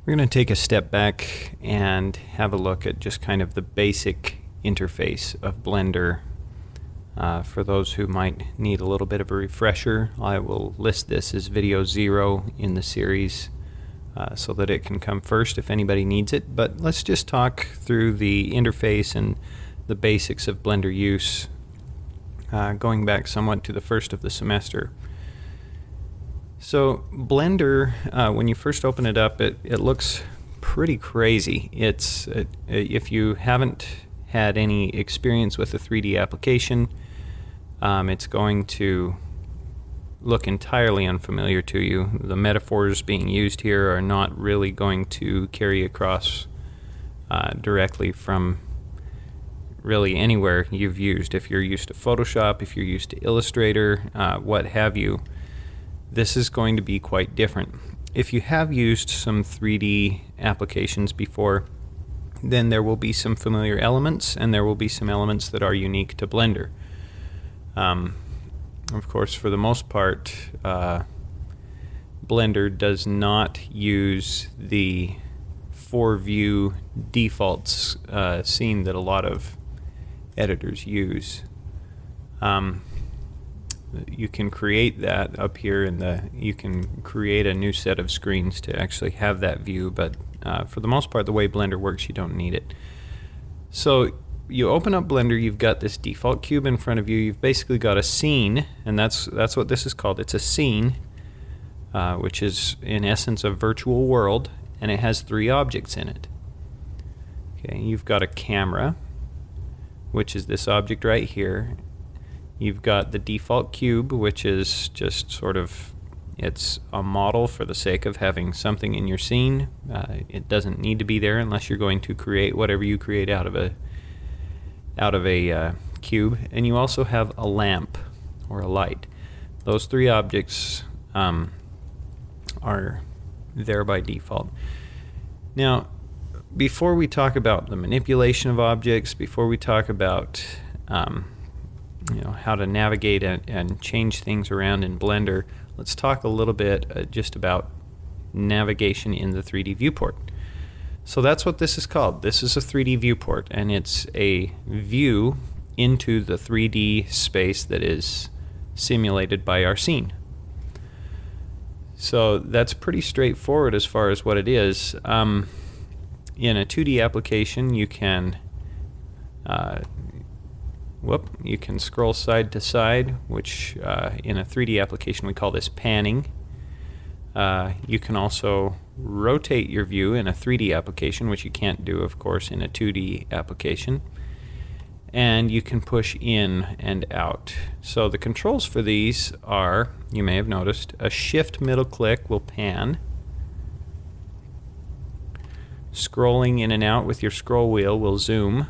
We're going to take a step back and have a look at just kind of the basic interface of Blender. For those who might need a little bit of a refresher, I will list this as video 0 in the series so that it can come first if anybody needs it. But let's just talk through the interface and the basics of Blender use, going back somewhat to the first of the semester. So Blender, when you first open it up, it looks pretty crazy. If you haven't had any experience with a 3D application, it's going to look entirely unfamiliar to you. The metaphors being used here are not really going to carry across directly from really anywhere you've used. If you're used to Photoshop, if you're used to Illustrator, what have you, this is going to be quite different. If you have used some 3D applications before, then there will be some familiar elements, and there will be some elements that are unique to Blender. Of course, for the most part, Blender does not use the 4-view defaults scene that a lot of editors use. You can create that up here you can create a new set of screens to actually have that view, but for the most part, the way Blender works, you don't need it. So you open up Blender, you've got this default cube in front of you, you've basically got a scene, and that's what this is called. It's a scene, which is in essence a virtual world, and it has 3 objects in it. Okay, you've got a camera, which is this object right here. You've got the default cube, which is just sort of, it's a model for the sake of having something in your scene. It doesn't need to be there unless you're going to create whatever you create out of a cube. And you also have a lamp or a light. Those 3 objects are there by default. Now, before we talk about the manipulation of objects, before we talk about how to navigate and change things around in Blender, let's talk a little bit just about navigation in the 3D viewport. So that's what this is called. This is a 3D viewport, and it's a view into the 3D space that is simulated by our scene. So that's pretty straightforward as far as what it is. In a 2D application, you can you can scroll side to side, which in a 3D application we call this panning. You can also rotate your view in a 3D application, which you can't do, of course, in a 2D application. And you can push in and out. So the controls for these are, you may have noticed, a shift middle click will pan. Scrolling in and out with your scroll wheel will zoom.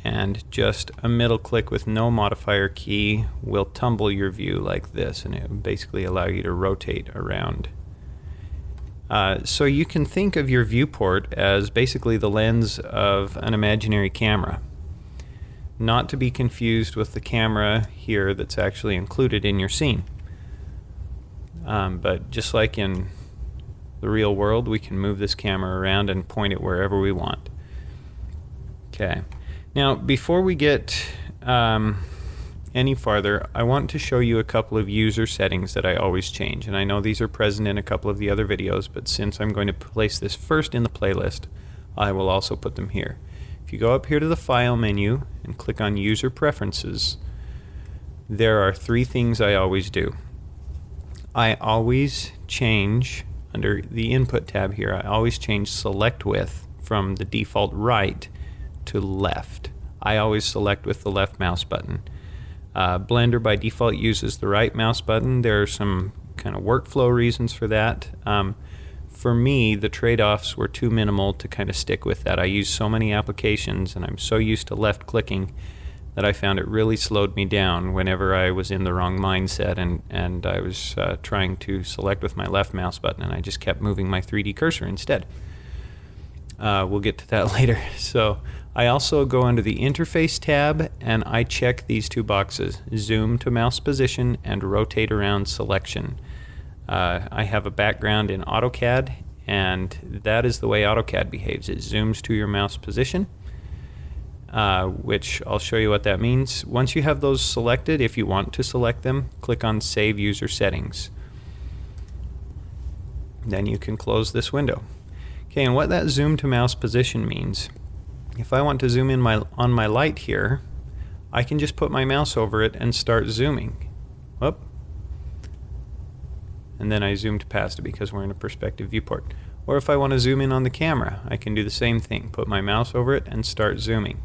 And just a middle click with no modifier key will tumble your view like this, and it will basically allow you to rotate around. So you can think of your viewport as basically the lens of an imaginary camera, not to be confused with the camera here that's actually included in your scene. But just like in the real world, we can move this camera around and point it wherever we want. Okay. Now, before we get any farther, I want to show you a couple of user settings that I always change. And I know these are present in a couple of the other videos, but since I'm going to place this first in the playlist, I will also put them here. If you go up here to the File menu and click on User Preferences, there are 3 things I always do. I always change, under the Input tab here, I always change Select With from the default right to left. I always select with the left mouse button. Blender by default uses the right mouse button. There are some kind of workflow reasons for that. For me, the trade-offs were too minimal to kind of stick with that. I use so many applications and I'm so used to left clicking that I found it really slowed me down whenever I was in the wrong mindset and I was trying to select with my left mouse button, and I just kept moving my 3D cursor instead. We'll get to that later. So I also go under the Interface tab and I check these 2 boxes, Zoom to mouse position and Rotate around selection. I have a background in AutoCAD, and that is the way AutoCAD behaves. It zooms to your mouse position, which I'll show you what that means. Once you have those selected, if you want to select them, click on Save User Settings. Then you can close this window. Okay, and what that zoom to mouse position means, if I want to zoom in on my light here, I can just put my mouse over it and start zooming. Whoop. And then I zoomed past it because we're in a perspective viewport. Or if I want to zoom in on the camera, I can do the same thing. Put my mouse over it and start zooming.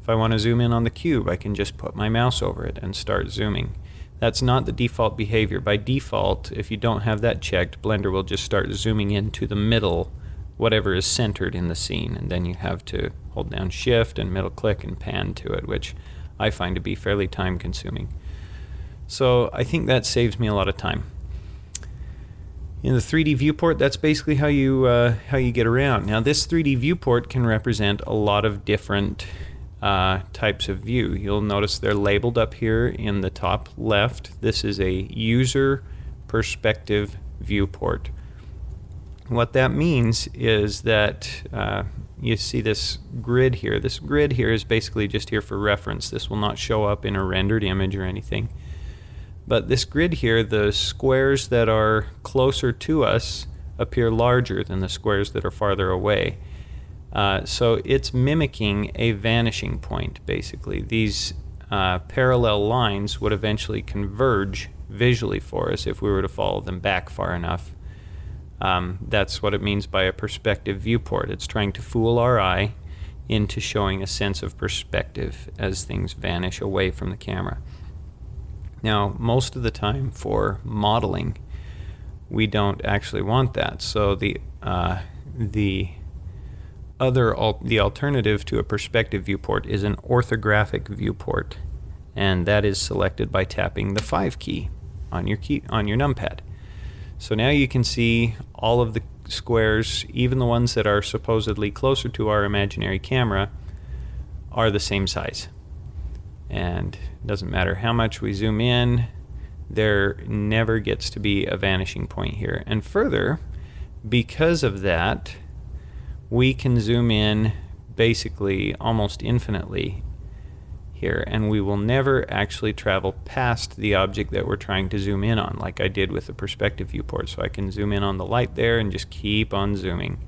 If I want to zoom in on the cube, I can just put my mouse over it and start zooming. That's not the default behavior. By default, if you don't have that checked, Blender will just start zooming into the middle, whatever is centered in the scene, and then you have to hold down Shift and middle click and pan to it, which I find to be fairly time consuming. So I think that saves me a lot of time. In the 3D viewport, that's basically how you get around. Now this 3D viewport can represent a lot of different types of view. You'll notice they're labeled up here in the top left. This is a user perspective viewport. What that means is that you see this grid here. This grid here is basically just here for reference. This will not show up in a rendered image or anything. But this grid here, the squares that are closer to us appear larger than the squares that are farther away. So it's mimicking a vanishing point, basically. These parallel lines would eventually converge visually for us if we were to follow them back far enough. That's what it means by a perspective viewport. It's trying to fool our eye into showing a sense of perspective as things vanish away from the camera. Now, most of the time for modeling, we don't actually want that. So the alternative to a perspective viewport is an orthographic viewport, and that is selected by tapping the 5 key on your numpad. So now you can see all of the squares, even the ones that are supposedly closer to our imaginary camera, are the same size. And it doesn't matter how much we zoom in, there never gets to be a vanishing point here. And further, because of that, we can zoom in basically almost infinitely here, and we will never actually travel past the object that we're trying to zoom in on, like I did with the perspective viewport. So I can zoom in on the light there and just keep on zooming.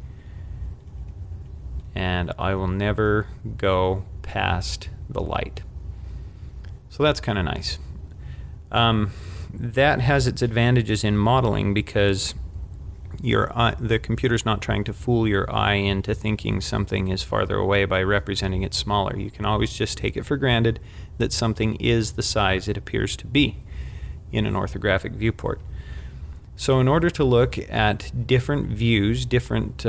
And I will never go past the light. So that's kind of nice. That has its advantages in modeling because the computer's not trying to fool your eye into thinking something is farther away by representing it smaller. You can always just take it for granted that something is the size it appears to be in an orthographic viewport. So in order to look at different views, different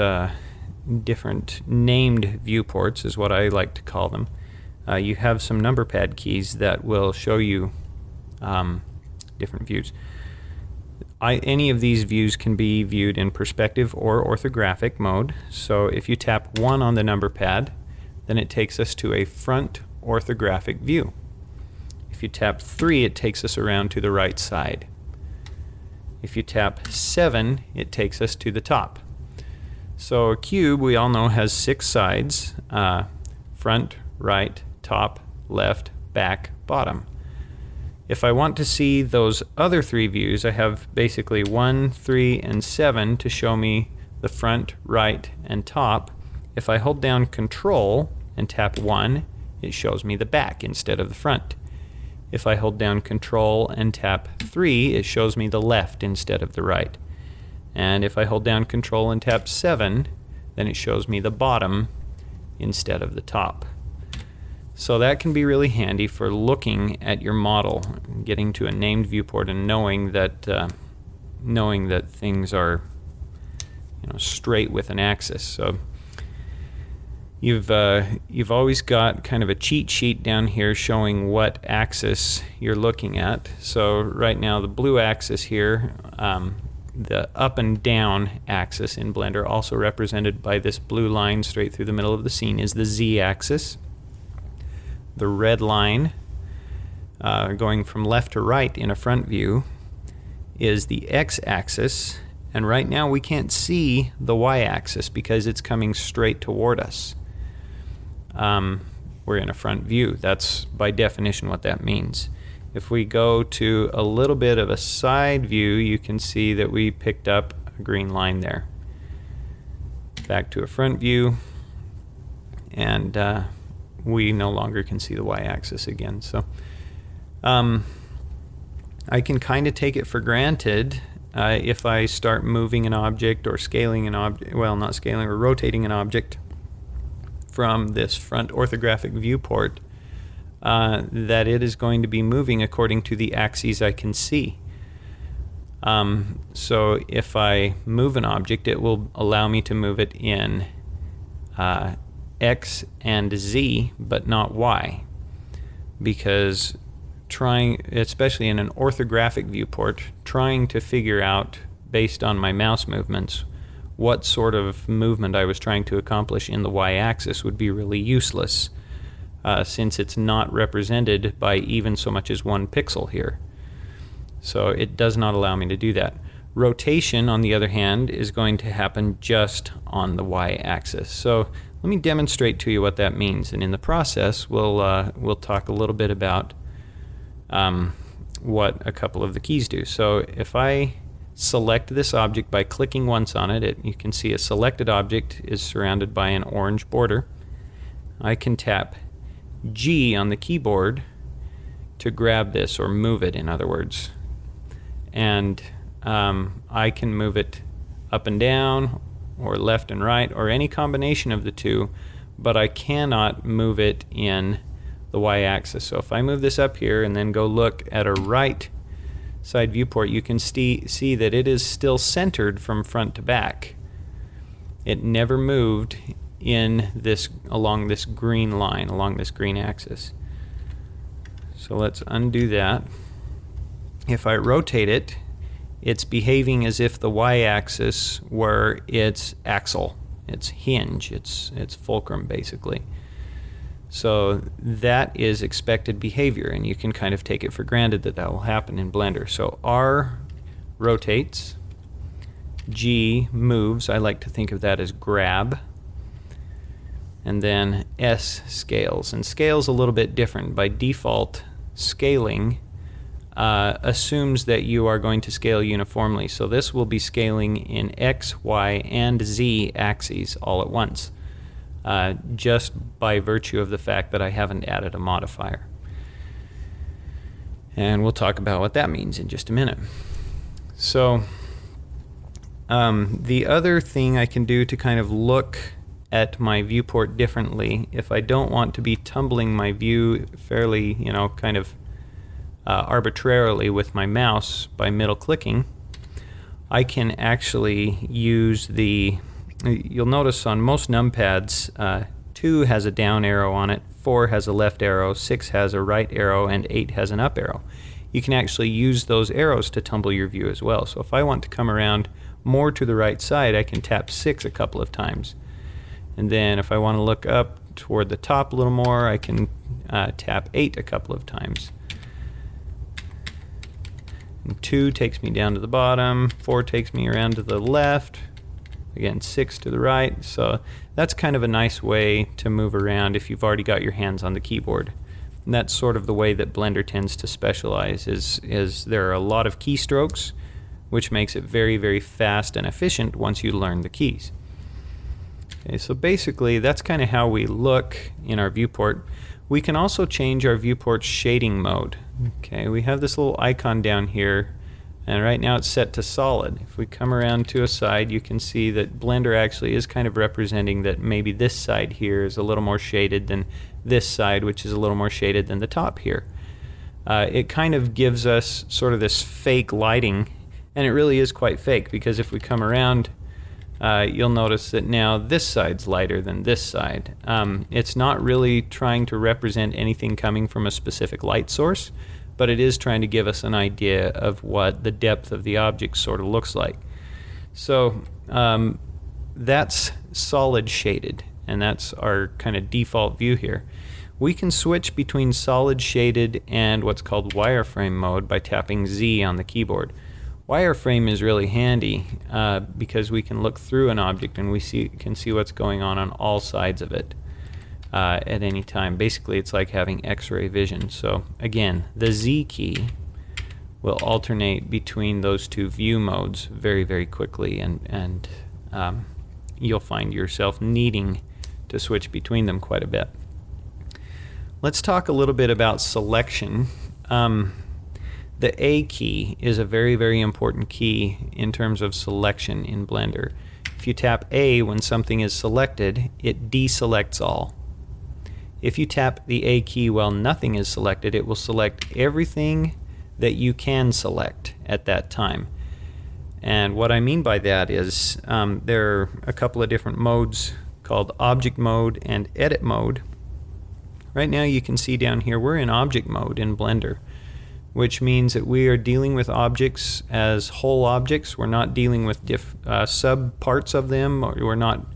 named viewports is what I like to call them, you have some number pad keys that will show you different views. Any of these views can be viewed in perspective or orthographic mode. So if you tap 1 on the number pad, then it takes us to a front orthographic view. If you tap 3, it takes us around to the right side. If you tap 7, it takes us to the top. So a cube, we all know, has 6 sides: front, right, top, left, back, bottom. If I want to see those other 3 views, I have basically 1, 3, and 7 to show me the front, right, and top. If I hold down Control and tap 1, it shows me the back instead of the front. If I hold down Control and tap 3, it shows me the left instead of the right. And if I hold down Control and tap 7, then it shows me the bottom instead of the top. So that can be really handy for looking at your model, getting to a named viewport and knowing that things are, straight with an axis. So you've always got kind of a cheat sheet down here showing what axis you're looking at. So right now the blue axis here, the up and down axis in Blender, also represented by this blue line straight through the middle of the scene, is the Z-axis. The red line going from left to right in a front view is the x-axis, and right now we can't see the y-axis because it's coming straight toward us. We're in a front view. That's by definition what that means. If we go to a little bit of a side view, you can see that we picked up a green line there. Back to a front view, and we no longer can see the y-axis again. So I can kind of take it for granted if I start moving an object or scaling an object, well, not scaling, or rotating an object from this front orthographic viewport, that it is going to be moving according to the axes I can see. So if I move an object, it will allow me to move it in X and Z, but not Y, because especially in an orthographic viewport, trying to figure out, based on my mouse movements, what sort of movement I was trying to accomplish in the y-axis would be really useless, since it's not represented by even so much as 1 pixel here. So it does not allow me to do that. Rotation, on the other hand, is going to happen just on the y-axis. So let me demonstrate to you what that means, and in the process we'll talk a little bit about what a couple of the keys do. So if I select this object by clicking once on it, you can see a selected object is surrounded by an orange border. I can tap G on the keyboard to grab this, or move it, in other words. And I can move it up and down, or left and right, or any combination of the two, but I cannot move it in the y-axis. So if I move this up here and then go look at a right side viewport, you can see that it is still centered from front to back. It never moved along this green line, along this green axis. So let's undo that. If I rotate it, it's behaving as if the y-axis were its axle, its hinge, its fulcrum, basically. So that is expected behavior, and you can kind of take it for granted that that will happen in Blender. So R rotates, G moves, I like to think of that as grab, and then S scales. And scale's a little bit different. By default, scaling assumes that you are going to scale uniformly. So this will be scaling in X, Y, and Z axes all at once, just by virtue of the fact that I haven't added a modifier. And we'll talk about what that means in just a minute. So the other thing I can do to kind of look at my viewport differently, if I don't want to be tumbling my view fairly, kind of arbitrarily with my mouse by middle clicking, I can actually use you'll notice on most numpads, 2 has a down arrow on it, 4 has a left arrow, 6 has a right arrow, and 8 has an up arrow. You can actually use those arrows to tumble your view as well. So if I want to come around more to the right side, I can tap 6 a couple of times. And then if I want to look up toward the top a little more, I can tap 8 a couple of times. And 2 takes me down to the bottom, 4 takes me around to the left, again 6 to the right. So that's kind of a nice way to move around if you've already got your hands on the keyboard. And that's sort of the way that Blender tends to specialize, is there are a lot of keystrokes, which makes it very, very fast and efficient once you learn the keys. Okay, so basically that's kind of how we look in our viewport. We can also change our viewport's shading mode. Okay, we have this little icon down here, and right now it's set to solid. If we come around to a side, you can see that Blender actually is kind of representing that maybe this side here is a little more shaded than this side, which is a little more shaded than the top here. It kind of gives us sort of this fake lighting, and it really is quite fake, because if we come around, you'll notice that now this side's lighter than this side. It's not really trying to represent anything coming from a specific light source, but it is trying to give us an idea of what the depth of the object sort of looks like. So that's solid shaded, and that's our kind of default view here. We can switch between solid shaded and what's called wireframe mode by tapping Z on the keyboard. Wireframe is really handy because we can look through an object and we can see what's going on all sides of it at any time. Basically, it's like having X-ray vision. So again, the Z key will alternate between those two view modes very, very quickly, and you'll find yourself needing to switch between them quite a bit. Let's talk a little bit about selection. The A key is a very, very important key in terms of selection in Blender. If you tap A when something is selected, it deselects all. If you tap the A key while nothing is selected, it will select everything that you can select at that time. And what I mean by that is there are a couple of different modes called object mode and edit mode. Right now you can see down here we're in object mode in Blender, which means that we are dealing with objects as whole objects. We're not dealing with sub parts of them, or we're not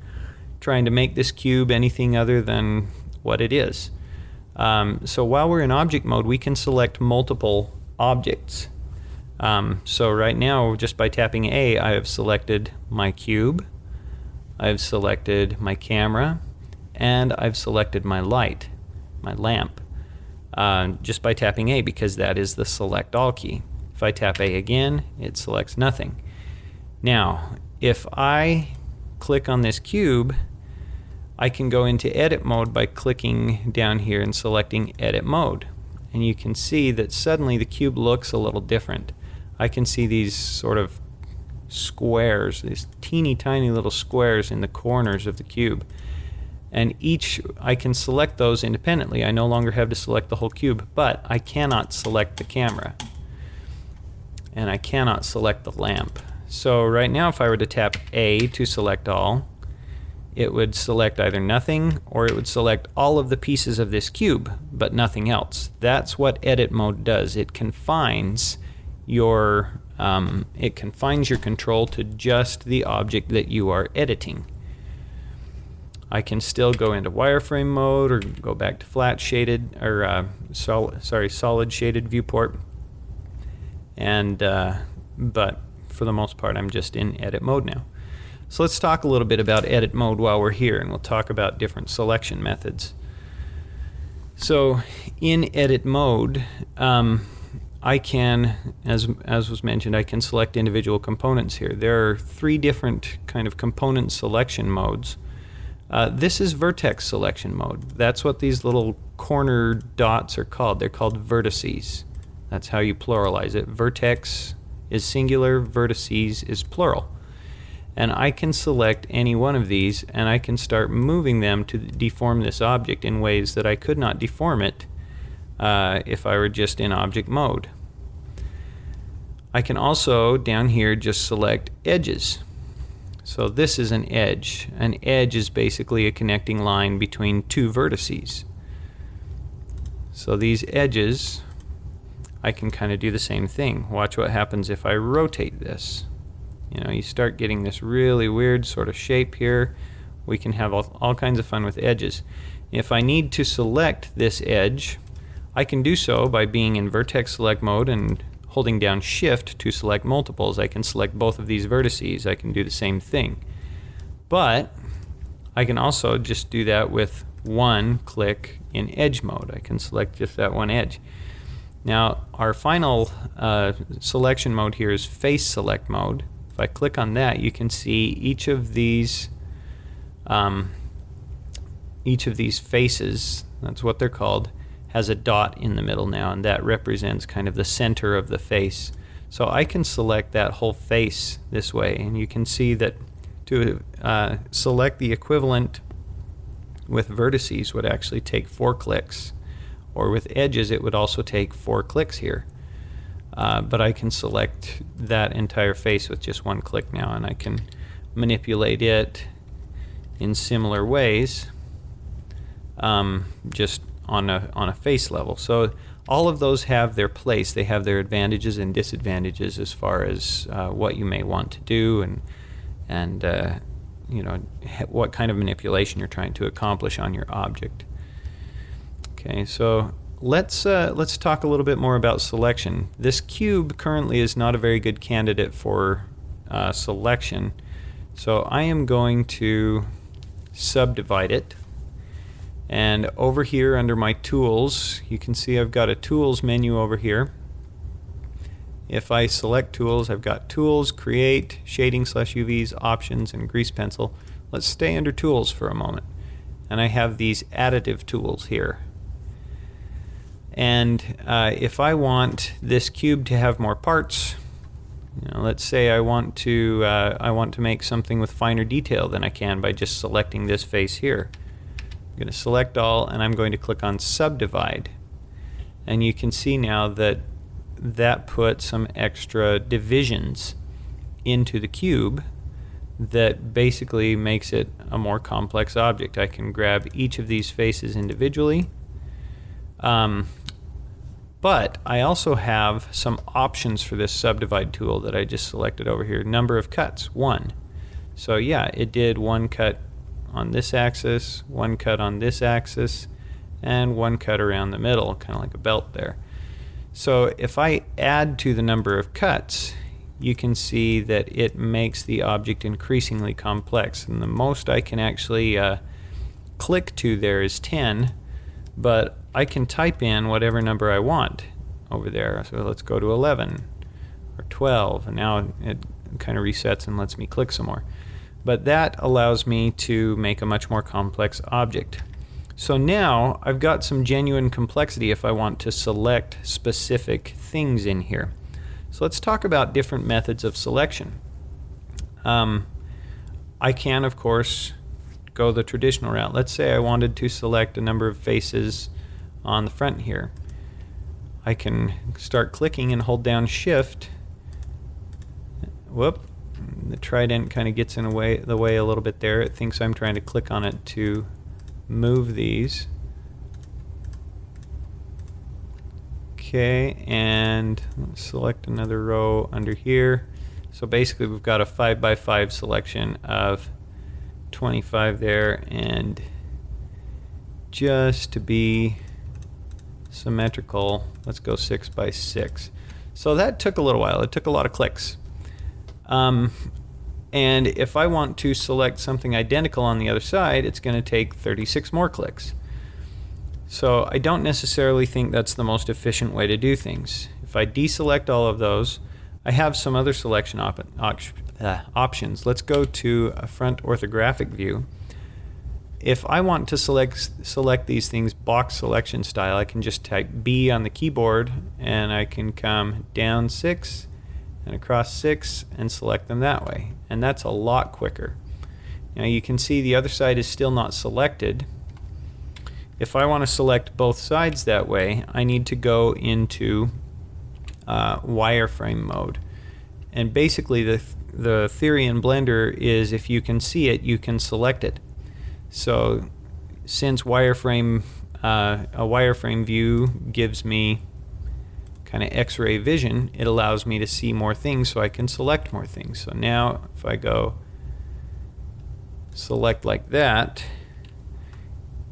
trying to make this cube anything other than what it is. So while we're in object mode, we can select multiple objects. So right now, just by tapping A, I have selected my cube, I've selected my camera, and I've selected my light, my lamp. Just by tapping A, because that is the select all key. If I tap A again, it selects nothing. Now, if I click on this cube, I can go into edit mode by clicking down here and selecting edit mode. And you can see that suddenly the cube looks a little different. I can see these sort of squares, these teeny tiny little squares in the corners of the cube. And each, I can select those independently. I no longer have to select the whole cube, but I cannot select the camera. And I cannot select the lamp. So right now, if I were to tap A to select all, it would select either nothing or it would select all of the pieces of this cube, but nothing else. That's what edit mode does. It confines your control to just the object that you are editing. I can still go into wireframe mode or go back to flat shaded or solid shaded viewport, and but for the most part I'm just in edit mode now. So let's talk a little bit about edit mode while we're here, and we'll talk about different selection methods. So in edit mode, I can, as was mentioned, I can select individual components here. There are 3 different kind of component selection modes. This is vertex selection mode. That's what these little corner dots are called. They're called vertices. That's how you pluralize it. Vertex is singular, vertices is plural. And I can select any one of these and I can start moving them to deform this object in ways that I could not deform it if I were just in object mode. I can also down here just select edges. So this is an edge. An edge is basically a connecting line between 2 vertices. So these edges, I can kind of do the same thing. Watch what happens if I rotate this. You know, you start getting this really weird sort of shape here. We can have all kinds of fun with edges. If I need to select this edge, I can do so by being in vertex select mode and holding down shift to select multiples. I can select both of these vertices. I can do the same thing. But I can also just do that with one click in edge mode. I can select just that one edge. Now our final selection mode here is face select mode. If I click on that, you can see each of these faces, that's what they're called, has a dot in the middle now, and that represents kind of the center of the face. So I can select that whole face this way, and you can see that to select the equivalent with vertices would actually take 4 clicks, or with edges it would also take 4 clicks here. But I can select that entire face with just 1 click now, and I can manipulate it in similar ways, just on a face level. So all of those have their place. They have their advantages and disadvantages as far as what you may want to do and you know, what kind of manipulation you're trying to accomplish on your object. Okay, so let's talk a little bit more about selection. This cube currently is not a very good candidate for selection, so I am going to subdivide it. And over here under my tools, you can see I've got a tools menu over here. If I select tools, I've got tools, create, shading/UVs, options, and grease pencil. Let's stay under tools for a moment. And I have these additive tools here. And if I want this cube to have more parts, let's say I want to make something with finer detail than I can by just selecting this face here. I'm going to select all, and I'm going to click on subdivide. And you can see now that put some extra divisions into the cube that basically makes it a more complex object. I can grab each of these faces individually. But I also have some options for this subdivide tool that I just selected over here. Number of cuts, 1. So yeah, it did 1 cut on this axis, 1 cut on this axis, and 1 cut around the middle, kind of like a belt there. So if I add to the number of cuts, you can see that it makes the object increasingly complex. And the most I can actually click to there is 10, but I can type in whatever number I want over there. So let's go to 11 or 12, and now it kind of resets and lets me click some more. But that allows me to make a much more complex object. So now I've got some genuine complexity if I want to select specific things in here. So let's talk about different methods of selection. I can, of course, go the traditional route. Let's say I wanted to select a number of faces on the front here. I can start clicking and hold down Shift. Whoop. The trident kind of gets in the way a little bit there. It thinks I'm trying to click on it to move these. Okay, and let's select another row under here. So basically we've got a 5x5 selection of 25 there, and just to be symmetrical, let's go 6x6. So that took a little while. It took a lot of clicks. And if I want to select something identical on the other side, it's going to take 36 more clicks. So I don't necessarily think that's the most efficient way to do things. If I deselect all of those, I have some other selection options. Let's go to a front orthographic view. If I want to select these things box selection style, I can just type B on the keyboard, and I can come down 6 and across 6 and select them that way. And that's a lot quicker. Now you can see the other side is still not selected. If I want to select both sides that way, I need to go into wireframe mode. And basically the theory in Blender is if you can see it, you can select it. So since a wireframe view gives me kind of X-ray vision, it allows me to see more things so I can select more things. So now if I go select like that,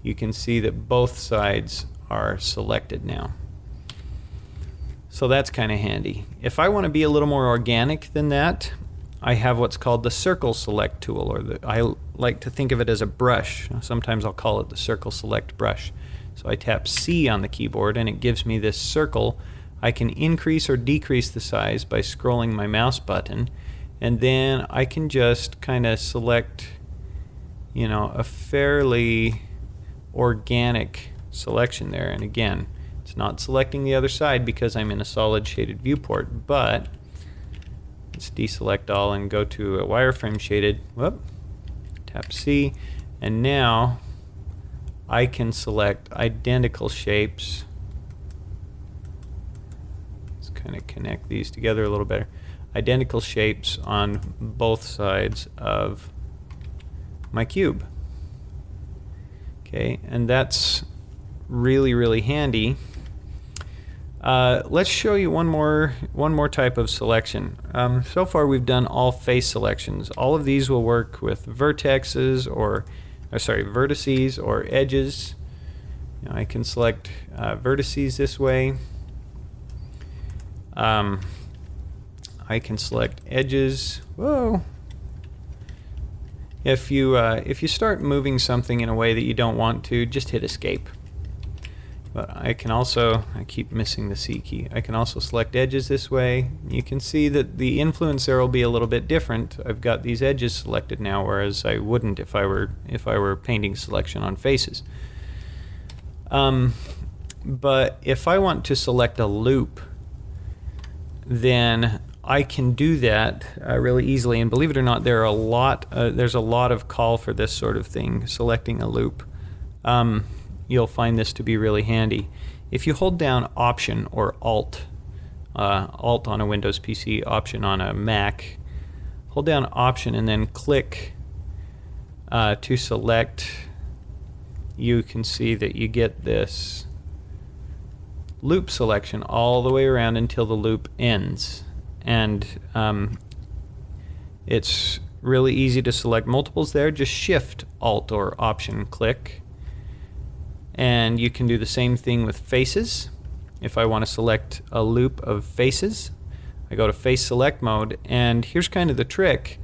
you can see that both sides are selected now. So that's kind of handy. If I want to be a little more organic than that, I have what's called the circle select tool, or I like to think of it as a brush. Sometimes I'll call it the circle select brush. So I tap C on the keyboard and it gives me this circle. I can increase or decrease the size by scrolling my mouse button, and then I can just kind of select, a fairly organic selection there. And again, it's not selecting the other side because I'm in a solid shaded viewport, but let's deselect all and go to a wireframe shaded. Whoop, tap C, and now I can select identical shapes. Let's kind of connect these together a little better. Identical shapes on both sides of my cube. Okay, and that's really, really handy. Let's show you one more type of selection. So far we've done all face selections. All of these will work with vertices or edges. Now I can select vertices this way. I can select edges. Whoa! If you start moving something in a way that you don't want to, just hit escape. But I can also, I keep missing the C key. I can also select edges this way. You can see that the influence there will be a little bit different. I've got these edges selected now, whereas I wouldn't if I were painting selection on faces. But if I want to select a loop, then I can do that really easily. And believe it or not, there's a lot of call for this sort of thing, selecting a loop. You'll find this to be really handy. If you hold down Option or Alt, Alt on a Windows PC, Option on a Mac, hold down Option and then click to select, you can see that you get this loop selection all the way around until the loop ends. And it's really easy to select multiples there. Just Shift, Alt, or Option click. And you can do the same thing with faces. If I want to select a loop of faces, I go to Face Select mode, and here's kind of the trick.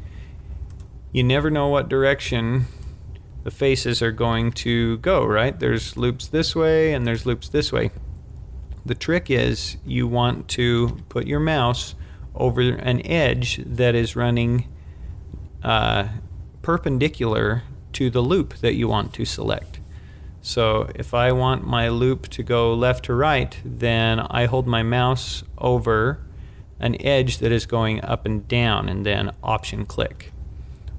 You never know what direction the faces are going to go, right? There's loops this way and there's loops this way. The trick is you want to put your mouse over an edge that is running perpendicular to the loop that you want to select. So if I want my loop to go left to right, then I hold my mouse over an edge that is going up and down, and then Option click.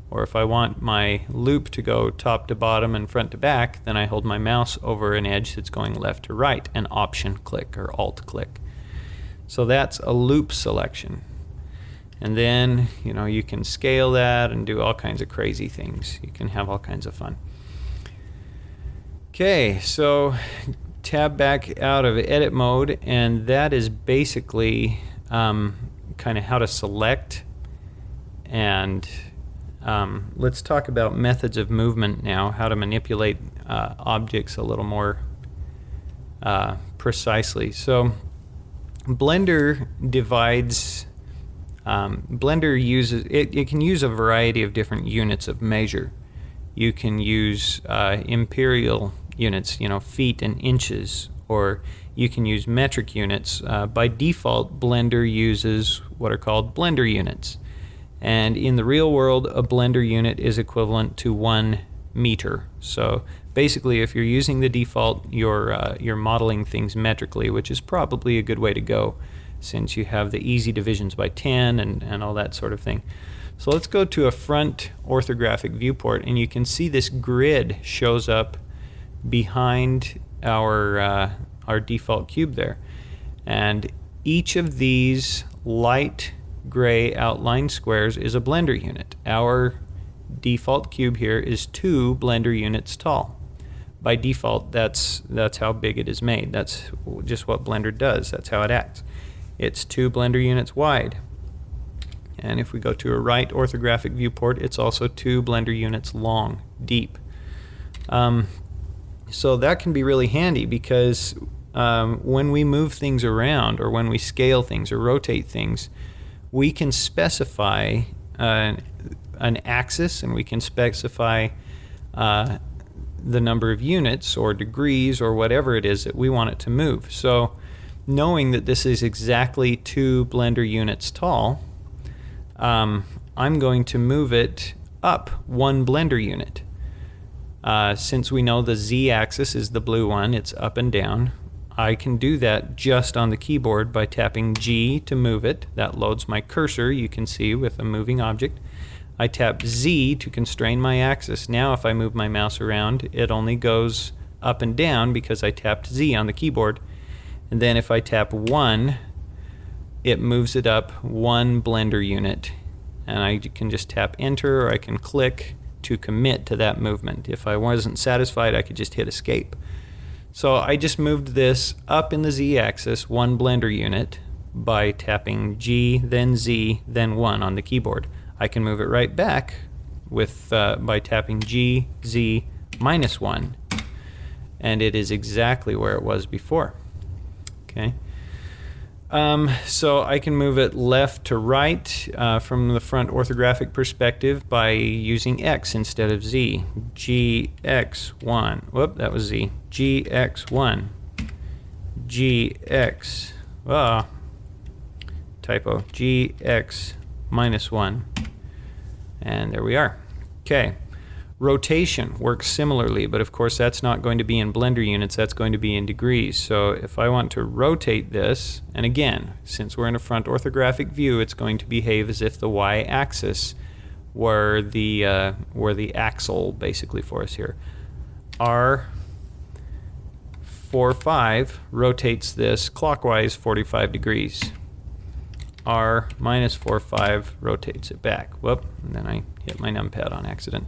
Or if I want my loop to go top to bottom and front to back, then I hold my mouse over an edge that's going left to right, and Option click or Alt click. So that's a loop selection. And then, you can scale that and do all kinds of crazy things. You can have all kinds of fun. Okay, so tab back out of edit mode, and that is basically kind of how to select. And let's talk about methods of movement now, how to manipulate objects a little more precisely. So Blender divides, Blender uses, it can use a variety of different units of measure. You can use imperial units, feet and inches, or you can use metric units. By default, Blender uses what are called Blender units. And in the real world, a Blender unit is equivalent to 1 meter. So basically, if you're using the default, you're modeling things metrically, which is probably a good way to go, since you have the easy divisions by 10 and all that sort of thing. So let's go to a front orthographic viewport, and you can see this grid shows up behind our default cube there. And each of these light gray outline squares is a Blender unit. Our default cube here is 2 Blender units tall. By default, that's how big it is made. That's just what Blender does. That's how it acts. It's 2 Blender units wide. And if we go to a right orthographic viewport, it's also 2 Blender units long, deep. So that can be really handy because when we move things around, or when we scale things or rotate things, we can specify an axis, and we can specify the number of units or degrees or whatever it is that we want it to move. So knowing that this is exactly 2 Blender units tall, I'm going to move it up 1 Blender unit. Since we know the Z-axis is the blue one, it's up and down, I can do that just on the keyboard by tapping G to move it. That loads my cursor, you can see, with a moving object. I tap Z to constrain my axis. Now if I move my mouse around, it only goes up and down because I tapped Z on the keyboard. And then if I tap 1, it moves it up 1 Blender unit. And I can just tap Enter, or I can click to commit to that movement. If I wasn't satisfied, I could just hit Escape. So I just moved this up in the Z-axis 1 Blender unit by tapping G, then Z, then 1 on the keyboard. I can move it right back with by tapping G, Z, -1. and it is exactly where it was before. Okay. So I can move it left to right from the front orthographic perspective by using X instead of Z. GX1. Whoop, that was Z. GX1. GX. Typo. GX minus 1. And there we are. Okay. Rotation works similarly, but of course that's not going to be in blender units, that's going to be in degrees. So if I want to rotate this, and again, since we're in a front orthographic view, it's going to behave as if the y-axis were the axle basically for us here. R45 rotates this clockwise 45 degrees. R minus 45 rotates it back. Whoop, and then I hit my numpad on accident.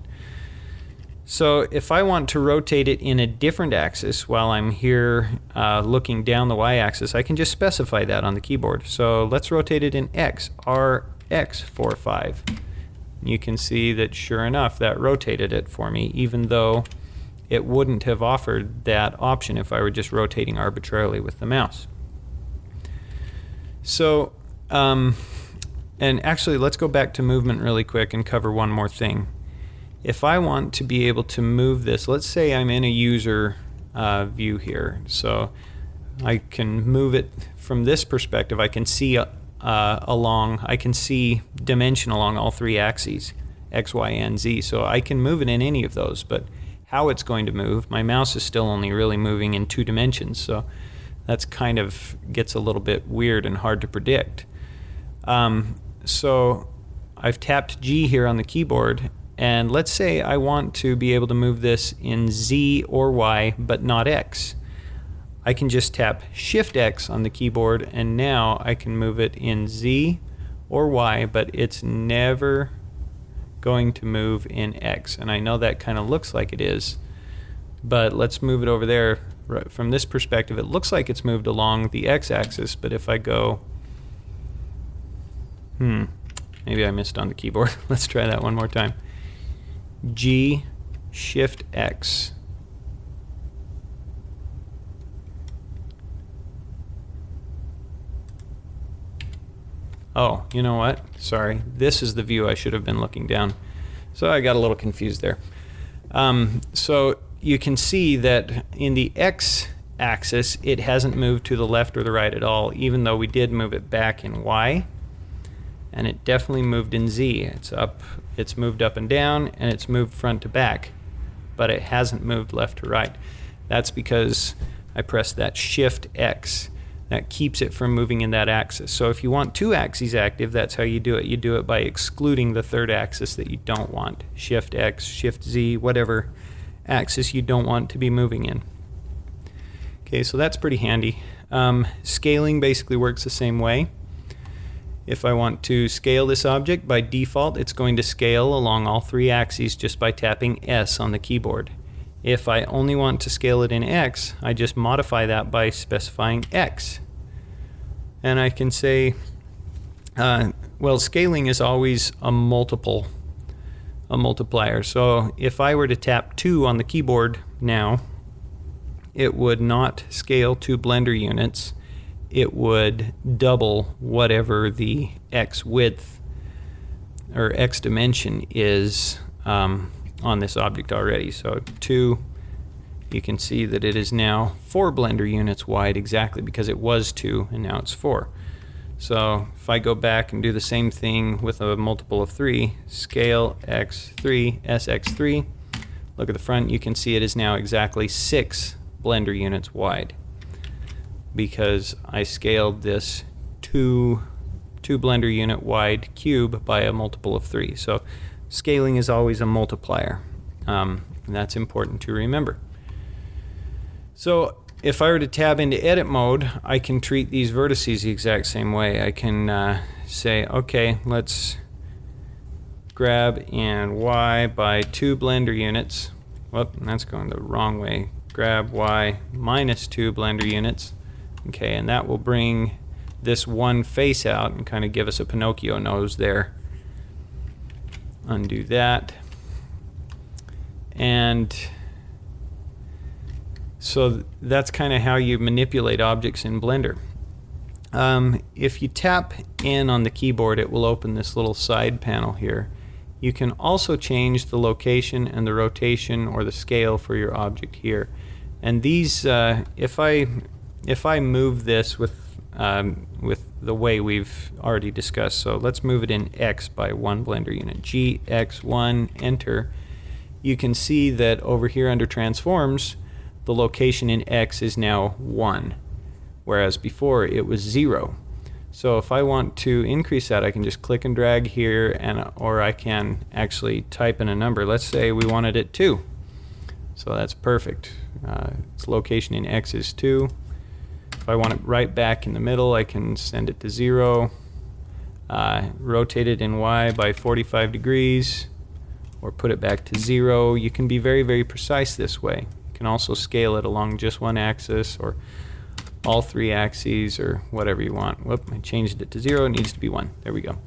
So if I want to rotate it in a different axis while I'm here looking down the y-axis, I can just specify that on the keyboard. So let's rotate it in X, RX45. You can see that sure enough that rotated it for me, even though it wouldn't have offered that option if I were just rotating arbitrarily with the mouse. So, and actually let's go back to movement really quick and cover one more thing. If I want to be able to move this, let's say I'm in a user view here, so I can move it from this perspective. I can see I can see dimension along all three axes, X, Y, and Z, so I can move it in any of those, but how it's going to move, my mouse is still only really moving in 2 dimensions, so that's kind of gets a little bit weird and hard to predict. So I've tapped G here on the keyboard, and let's say I want to be able to move this in Z or Y, but not X. I can just tap Shift X on the keyboard, and now I can move it in Z or Y, but it's never going to move in X. And I know that kind of looks like it is, but let's move it over there. Right from this perspective, it looks like it's moved along the X-axis, but if I go, maybe I missed on the keyboard. Let's try that one more time. G, Shift X. Oh, you know what? Sorry. This is the view I should have been looking down. So I got a little confused there. So you can see that in the X-axis, it hasn't moved to the left or the right at all, even though we did move it back in Y. And it definitely moved in Z. It's moved up and down, and it's moved front to back, but it hasn't moved left to right. That's because I pressed that Shift X. That keeps it from moving in that axis. So if you want 2 axes active, that's how you do it. You do it by excluding the third axis that you don't want. Shift X, Shift Z, whatever axis you don't want to be moving in. Okay, so that's pretty handy. Scaling basically works the same way. If I want to scale this object, by default it's going to scale along all 3 axes just by tapping S on the keyboard. If I only want to scale it in X, I just modify that by specifying X. And I can say, well, scaling is always a multiplier. So if I were to tap 2 on the keyboard now, it would not scale 2 blender units. It would double whatever the X width or X dimension is on this object already. So 2, you can see that it is now 4 blender units wide exactly because it was 2 and now it's 4. So if I go back and do the same thing with a multiple of 3, scale X3, SX3, look at the front, you can see it is now exactly 6 blender units wide because I scaled this 2 blender unit wide cube by a multiple of 3. So scaling is always a multiplier, and that's important to remember. So if I were to tab into edit mode, I can treat these vertices the exact same way. I can say, okay, let's grab and Y by 2 blender units. Whoop, that's going the wrong way. Grab Y minus 2 blender units. Okay, and that will bring this one face out and kind of give us a Pinocchio nose there. Undo that. And So that's kind of how you manipulate objects in Blender. If you tap in on the keyboard, it will open this little side panel here. You can also change the location and the rotation or the scale for your object here. And these, if I move this with the way we've already discussed, so let's move it in X by 1 Blender unit. GX1, enter. You can see that over here under transforms, the location in X is now 1, whereas before it was 0. So if I want to increase that, I can just click and drag here, or I can actually type in a number. Let's say we wanted it 2. So that's perfect. Its location in X is 2. If I want it right back in the middle, I can send it to 0. Rotate it in Y by 45 degrees, or put it back to 0. You can be very, very precise this way. You can also scale it along just one axis, or all 3 axes, or whatever you want. Whoop, I changed it to 0. It needs to be 1. There we go.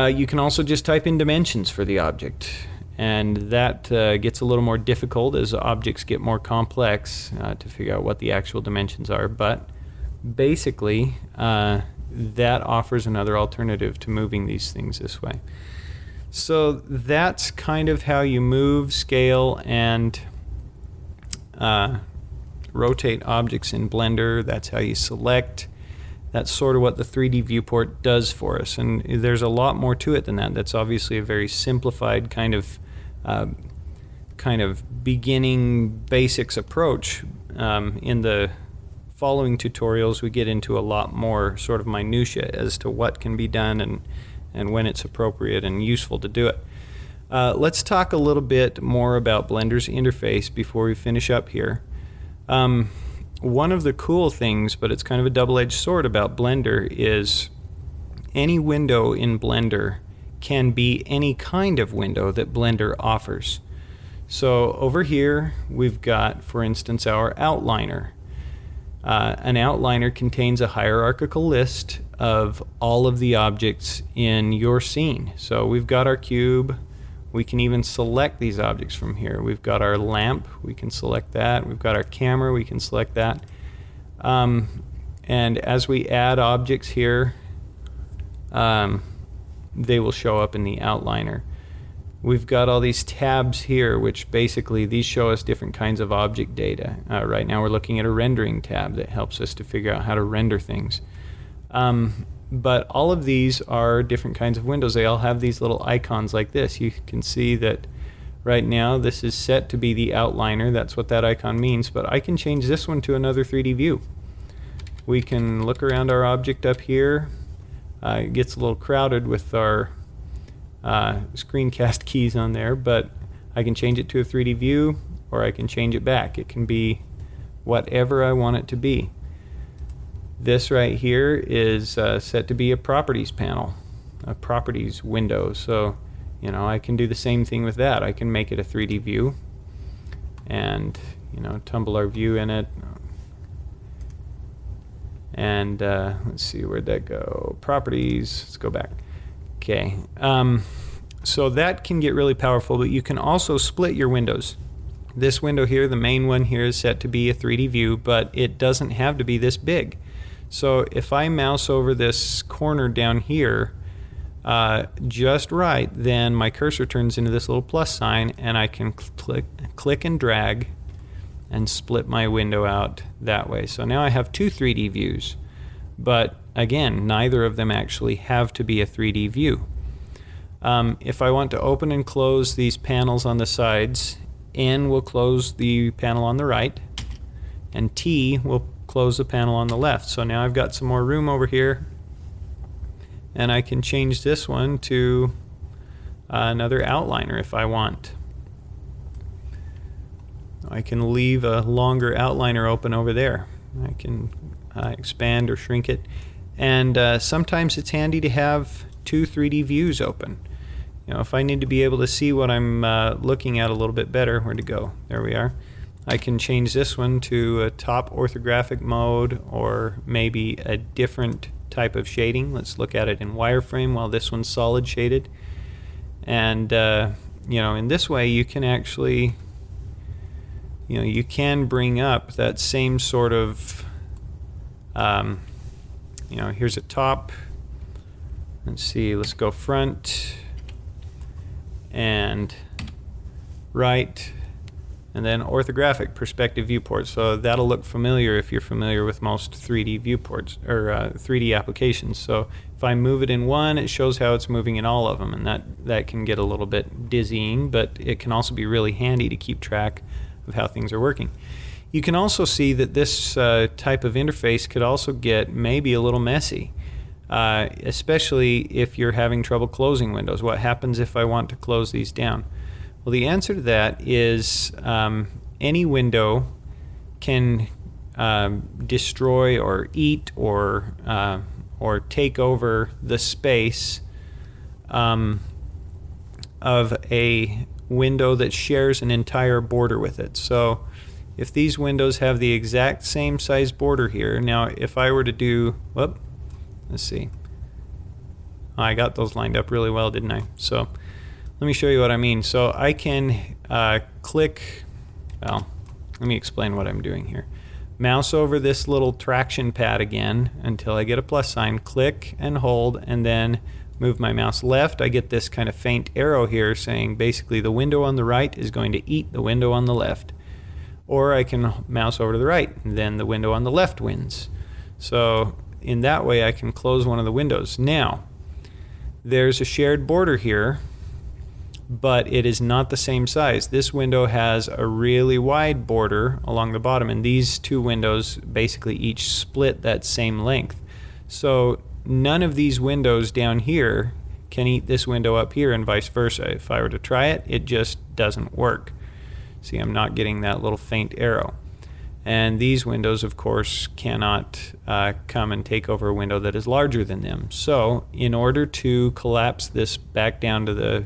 You can also just type in dimensions for the object, and that gets a little more difficult as objects get more complex to figure out what the actual dimensions are. But basically, that offers another alternative to moving these things this way. So that's kind of how you move, scale, and rotate objects in Blender. That's how you select. That's sort of what the 3D viewport does for us. And there's a lot more to it than that. That's obviously a very simplified kind of beginning basics approach. In the following tutorials, we get into a lot more sort of minutia as to what can be done and when it's appropriate and useful to do it. Let's talk a little bit more about Blender's interface before we finish up here. One of the cool things, but it's kind of a double-edged sword about Blender, is any window in Blender can be any kind of window that Blender offers. So over here we've got, for instance, our outliner. An outliner contains a hierarchical list of all of the objects in your scene. So we've got our cube. We can even select these objects from here. We've got our lamp. We can select that. We've got our camera. We can select that. And as we add objects here, they will show up in the outliner. We've got all these tabs here, which basically these show us different kinds of object data. Right now we're looking at a rendering tab that helps us to figure out how to render things. But all of these are different kinds of windows. They all have these little icons like this. You can see that right now this is set to be the outliner. That's what that icon means. But I can change this one to another 3D view. We can look around our object up here. It gets a little crowded with our screencast keys on there, but I can change it to a 3D view, or I can change it back. It can be whatever I want it to be. This right here is set to be a properties panel, a properties window. So, you know, I can do the same thing with that. I can make it a 3D view and, you know, tumble our view in it. And let's see, where'd that go? Properties, let's go back. Okay, so that can get really powerful, but you can also split your windows. This window here, the main one here, is set to be a 3D view, but it doesn't have to be this big. So if I mouse over this corner down here just right, then my cursor turns into this little plus sign, and I can click and drag and split my window out that way. So now I have two 3D views, but again, neither of them actually have to be a 3D view. If I want to open and close these panels on the sides, N will close the panel on the right, and T will close the panel on the left. So now I've got some more room over here, and I can change this one to another outliner if I want. I can leave a longer outliner open over there. I can expand or shrink it. And sometimes it's handy to have two 3D views open. You know, if I need to be able to see what I'm looking at a little bit better, where to go? There we are. I can change this one to a top orthographic mode, or maybe a different type of shading. Let's look at it in wireframe while this one's solid shaded. And you know, in this way you can actually you can bring up that same sort of, here's a top. Let's see, let's go front and right, and then orthographic perspective viewport. So that'll look familiar if you're familiar with most 3D viewports or 3D applications. So if I move it in one, it shows how it's moving in all of them, and that can get a little bit dizzying, but it can also be really handy to keep track of how things are working. You can also see that this type of interface could also get maybe a little messy, especially if you're having trouble closing windows. What happens if I want to close these down? Well, the answer to that is any window can destroy or eat or take over the space of a window that shares an entire border with it. So if these windows have the exact same size border here, now if I were to do, let's see. I got those lined up really well, didn't I? So let me show you what I mean. So I can click, let me explain what I'm doing here. Mouse over this little traction pad again until I get a plus sign, click and hold, and then move my mouse left. I get this kind of faint arrow here saying basically the window on the right is going to eat the window on the left. Or I can mouse over to the right, and then the window on the left wins. So in that way I can close one of the windows. Now, there's a shared border here, but it is not the same size. This window has a really wide border along the bottom, and these two windows basically each split that same length. So none of these windows down here can eat this window up here, and vice versa. If I were to try it, it just doesn't work. See, I'm not getting that little faint arrow. And these windows, of course, cannot come and take over a window that is larger than them. So in order to collapse this back down to the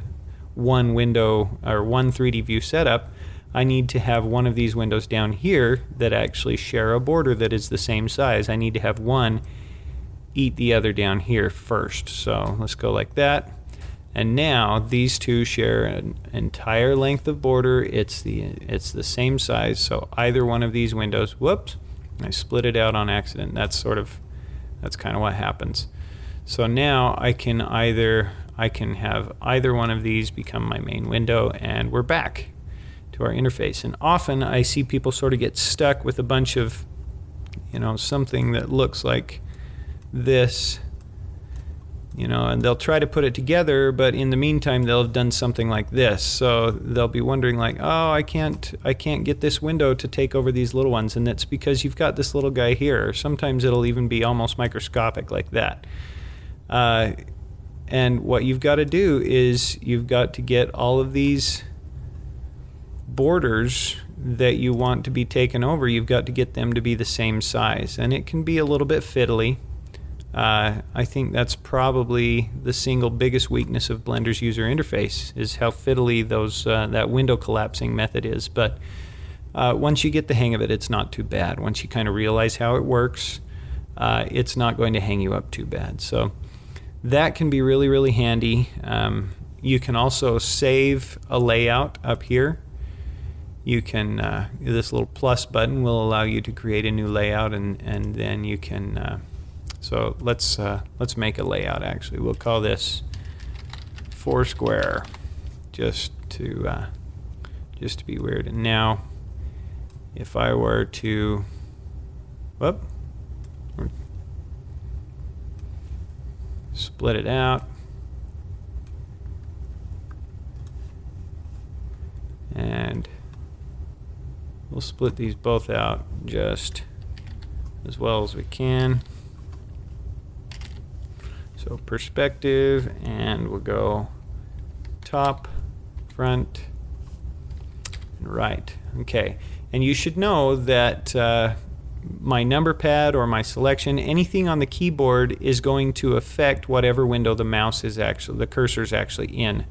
one window or one 3D view setup, I need to have one of these windows down here that actually share a border that is the same size. I need to have one eat the other down here first. So let's go like that. And now these two share an entire length of border. It's the same size. So either one of these windows, whoops, I split it out on accident. That's kind of what happens. So now I can have either one of these become my main window, and we're back to our interface. And often I see people sort of get stuck with a bunch of, something that looks like this, and they'll try to put it together, but in the meantime they'll have done something like this. So they'll be wondering like, oh, I can't get this window to take over these little ones, and that's because you've got this little guy here. Sometimes it'll even be almost microscopic like that. And what you've got to do is you've got to get all of these borders that you want to be taken over, you've got to get them to be the same size. And it can be a little bit fiddly. I think that's probably the single biggest weakness of Blender's user interface, is how fiddly that window collapsing method is. But once you get the hang of it, it's not too bad. Once you kind of realize how it works, it's not going to hang you up too bad. So that can be really, really handy. You can also save a layout up here. You can, this little plus button will allow you to create a new layout, and then you can, so let's make a layout actually. We'll call this Foursquare, just to be weird. And now, if I were to, split it out, and we'll split these both out just as well as we can. So perspective, and we'll go top, front, and right. Okay, and you should know that my number pad or my selection, anything on the keyboard is going to affect whatever window the mouse is actually, the cursor is actually in.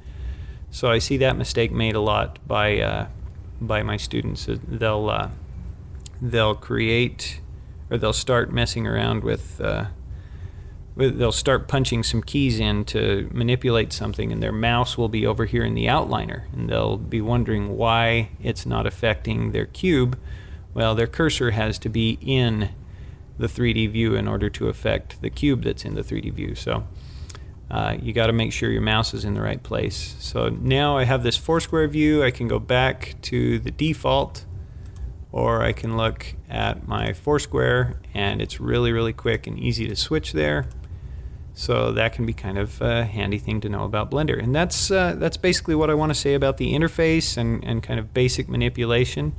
So I see that mistake made a lot by my students. They'll create, or they'll start messing around with they'll start punching some keys in to manipulate something, and their mouse will be over here in the outliner, and they'll be wondering why it's not affecting their cube. Well, their cursor has to be in the 3D view in order to affect the cube that's in the 3D view. So you got to make sure your mouse is in the right place. So now I have this Foursquare view. I can go back to the default, or I can look at my Foursquare, and it's really, really quick and easy to switch there. So that can be kind of a handy thing to know about Blender. And that's basically what I want to say about the interface and kind of basic manipulation.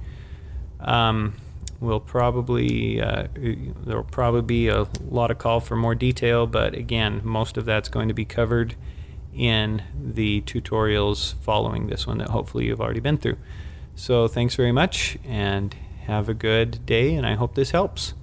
We'll probably there'll probably be a lot of call for more detail, but again, most of that's going to be covered in the tutorials following this one that hopefully you've already been through. So thanks very much, and have a good day, and I hope this helps.